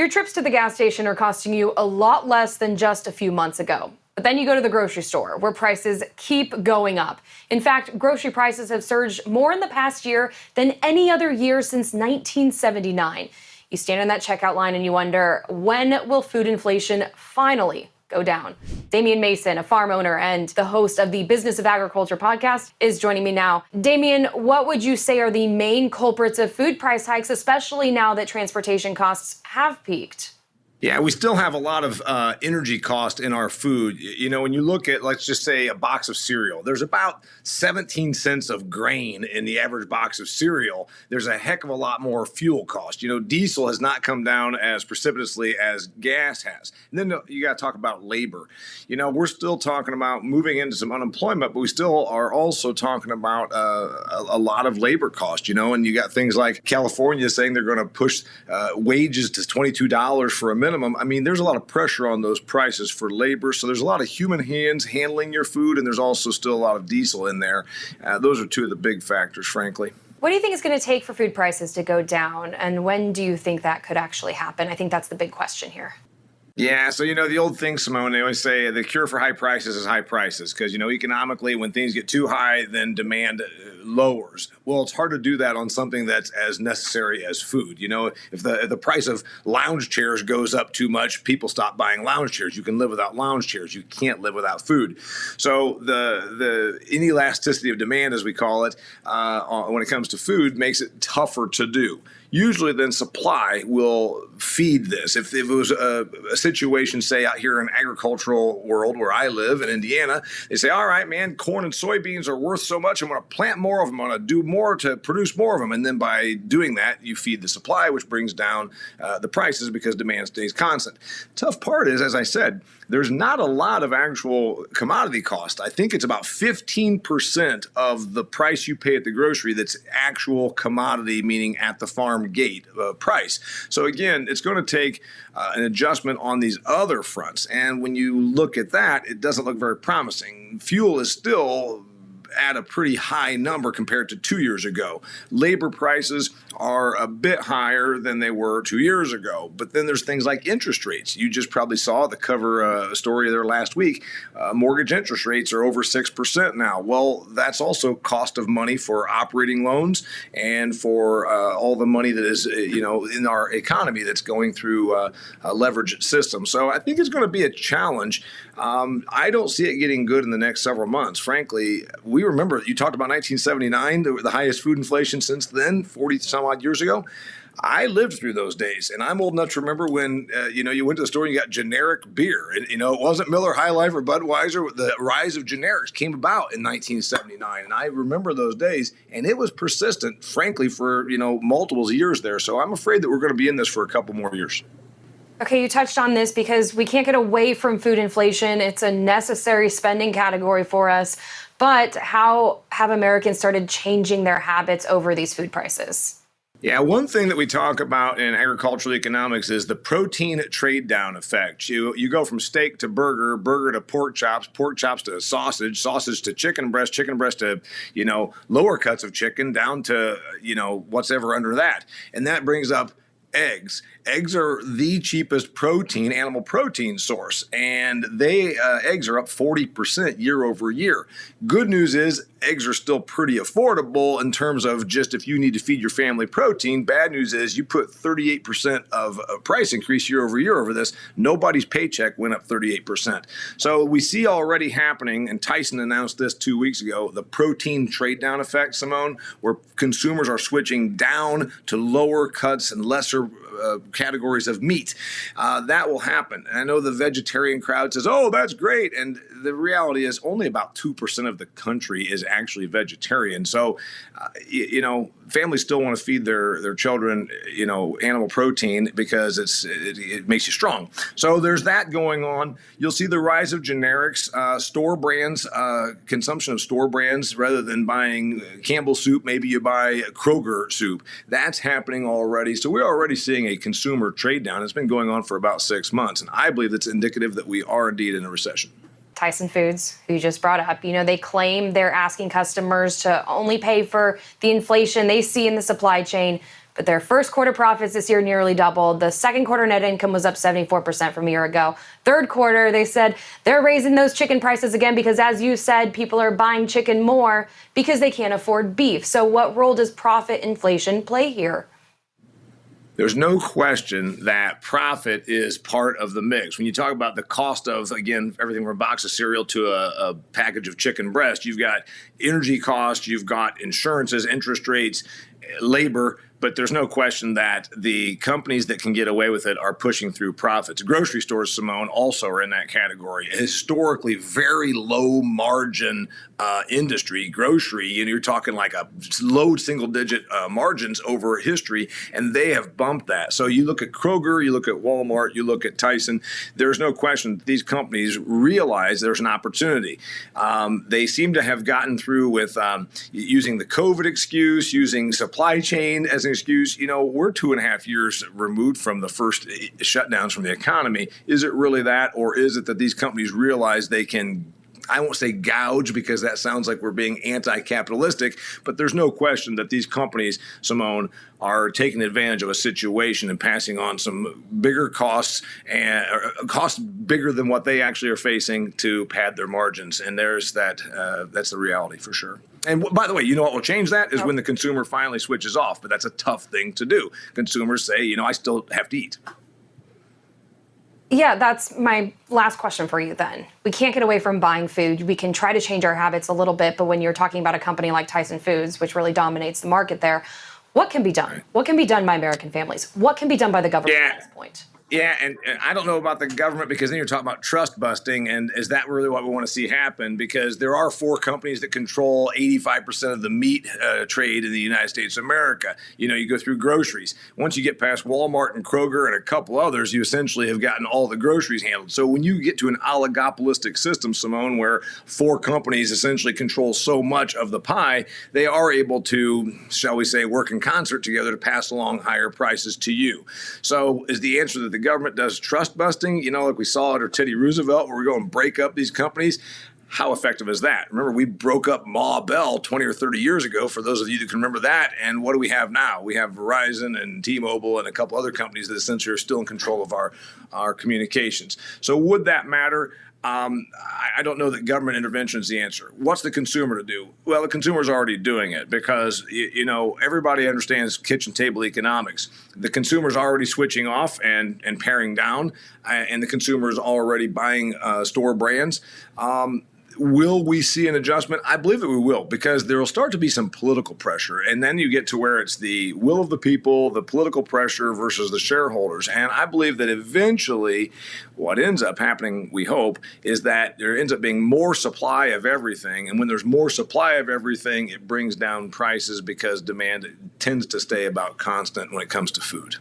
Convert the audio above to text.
Your trips to the gas station are costing you a lot less than just a few months ago. But then you go to the grocery store, where prices keep going up. In fact, grocery prices have surged more in the past year than any other year since 1979. You stand in that checkout line and you wonder, when will food inflation finally go down? Damian Mason, a farm owner and the host of the Business of Agriculture podcast, is joining me now. Damian, what would you say are the main culprits of food price hikes, especially now that transportation costs have peaked? Yeah, we still have a lot of energy cost in our food. You know, when you look at, let's just say, a box of cereal, there's about 17 cents of grain in the average box of cereal. There's a heck of a lot more fuel cost. You know, diesel has not come down as precipitously as gas has. And then you got to talk about labor. You know, we're still talking about moving into some unemployment, but we still are also talking about a lot of labor cost, you know, and you got things like California saying they're going to push wages to $22 for a minute. I mean, there's a lot of pressure on those prices for labor. So there's a lot of human hands handling your food, and there's also still a lot of diesel in there. Those are two of the big factors, frankly. What do you think it's going to take for food prices to go down? And when do you think that could actually happen? I think that's the big question here. Yeah, so, you know, the old thing, Simone, they always say the cure for high prices is high prices because, you know, economically, when things get too high, then demand lowers. Well, it's hard to do that on something that's as necessary as food. You know, if the price of lounge chairs goes up too much, people stop buying lounge chairs. You can live without lounge chairs. You can't live without food. So the inelasticity of demand, as we call it, when it comes to food, makes it tougher to do. Usually then supply will feed this. If it was a situation, say, out here in agricultural world where I live in Indiana, they say, all right, man, corn and soybeans are worth so much. I'm going to plant more of them. I'm going to do more to produce more of them. And then by doing that, you feed the supply, which brings down the prices because demand stays constant. Tough part is, as I said, there's not a lot of actual commodity cost. I think it's about 15% of the price you pay at the grocery that's actual commodity, meaning at the farm gate price. So again, it's going to take an adjustment on these other fronts. And when you look at that, it doesn't look very promising. Fuel is still at a pretty high number compared to 2 years ago. Labor prices are a bit higher than they were 2 years ago. But then there's things like interest rates. You just probably saw the cover story there last week. Mortgage interest rates are over 6% now. Well, that's also cost of money for operating loans and for all the money that is, you know, in our economy that's going through a leveraged system. So I think it's going to be a challenge. I don't see it getting good in the next several months. Frankly, we remember, you talked about 1979, the highest food inflation since then, 40 some odd years ago. I lived through those days, and I'm old enough to remember when, you know, you went to the store and you got generic beer. And, you know, it wasn't Miller High Life or Budweiser. The rise of generics came about in 1979, and I remember those days, and it was persistent, frankly, for, you know, multiples years there. So I'm afraid that we're going to be in this for a couple more years. Okay, you touched on this because we can't get away from food inflation. It's a necessary spending category for us. But how have Americans started changing their habits over these food prices? Yeah, one thing that we talk about in agricultural economics is the protein trade down effect. You go from steak to burger, burger to pork chops to sausage, sausage to chicken breast to, you know, lower cuts of chicken down to, you know, what's ever under that. And that brings up eggs. Eggs are the cheapest protein, animal protein source, and eggs are up 40% year over year. Good news is eggs are still pretty affordable in terms of just if you need to feed your family protein. Bad news is you put 38% of a price increase year over this. Nobody's paycheck went up 38%. So we see already happening, and Tyson announced this 2 weeks ago, the protein trade down effect, Simone, where consumers are switching down to lower cuts and lesser categories of meat. That will happen. And I know the vegetarian crowd says, oh, that's great. And the reality is only about 2% of the country is actually vegetarian. So, you know, families still want to feed their children, you know, animal protein because it makes you strong. So there's that going on. You'll see the rise of generics, store brands, consumption of store brands rather than buying Campbell's soup. Maybe you buy Kroger soup. That's happening already. So we're already seeing a consumer trade down. It's been going on for about 6 months. And I believe that's indicative that we are indeed in a recession. Tyson Foods, who you just brought up, you know, they claim they're asking customers to only pay for the inflation they see in the supply chain. But their first quarter profits this year nearly doubled. The second quarter net income was up 74% from a year ago. Third quarter, they said they're raising those chicken prices again because, as you said, people are buying chicken more because they can't afford beef. So what role does profit inflation play here? There's no question that profit is part of the mix. When you talk about the cost of, again, everything from a box of cereal to a package of chicken breast, you've got energy costs, you've got insurances, interest rates, labor, but there's no question that the companies that can get away with it are pushing through profits. Grocery stores, Simone, also are in that category. Historically, very low margin industry, grocery, and you're talking like a low single-digit margins over history, and they have bumped that. So you look at Kroger, you look at Walmart, you look at Tyson, there's no question that these companies realize there's an opportunity. They seem to have gotten through with using the COVID excuse, using supply chain as an excuse. You know, we're 2.5 years removed from the first shutdowns from the economy. Is it really that, or is it that these companies realize they can, I won't say gouge because that sounds like we're being anti-capitalistic, but there's no question that these companies, Simone, are taking advantage of a situation and passing on some bigger costs and costs bigger than what they actually are facing to pad their margins. And there's that, that's the reality for sure. And by the way, you know what will change that is when the consumer finally switches off, but that's a tough thing to do. Consumers say, you know, I still have to eat. Yeah, that's my last question for you then. We can't get away from buying food. We can try to change our habits a little bit, but when you're talking about a company like Tyson Foods, which really dominates the market there, what can be done? Right. What can be done by American families? What can be done by the government at this point? Yeah, and I don't know about the government because then you're talking about trust busting, and is that really what we want to see happen? Because there are 4 companies that control 85% of the meat trade in the United States of America. You know, you go through groceries. Once you get past Walmart and Kroger and a couple others, you essentially have gotten all the groceries handled. So when you get to an oligopolistic system, Simone, where 4 companies essentially control so much of the pie, they are able to, shall we say, work in concert together to pass along higher prices to you. So is the answer that the government does trust busting, you know, like we saw under Teddy Roosevelt, where we go and break up these companies? How effective is that? Remember, we broke up Ma Bell 20 or 30 years ago, for those of you that can remember that. And what do we have now? We have Verizon and T-Mobile and a couple other companies that essentially are still in control of our communications. So would that matter? I don't know that government intervention is the answer. What's the consumer to do? Well, the consumer is already doing it because, you know, everybody understands kitchen table economics. The consumer is already switching off and paring down, and the consumer is already buying store brands. Will we see an adjustment? I believe that we will, because there will start to be some political pressure. And then you get to where it's the will of the people, the political pressure versus the shareholders. And I believe that eventually what ends up happening, we hope, is that there ends up being more supply of everything. And when there's more supply of everything, it brings down prices because demand tends to stay about constant when it comes to food.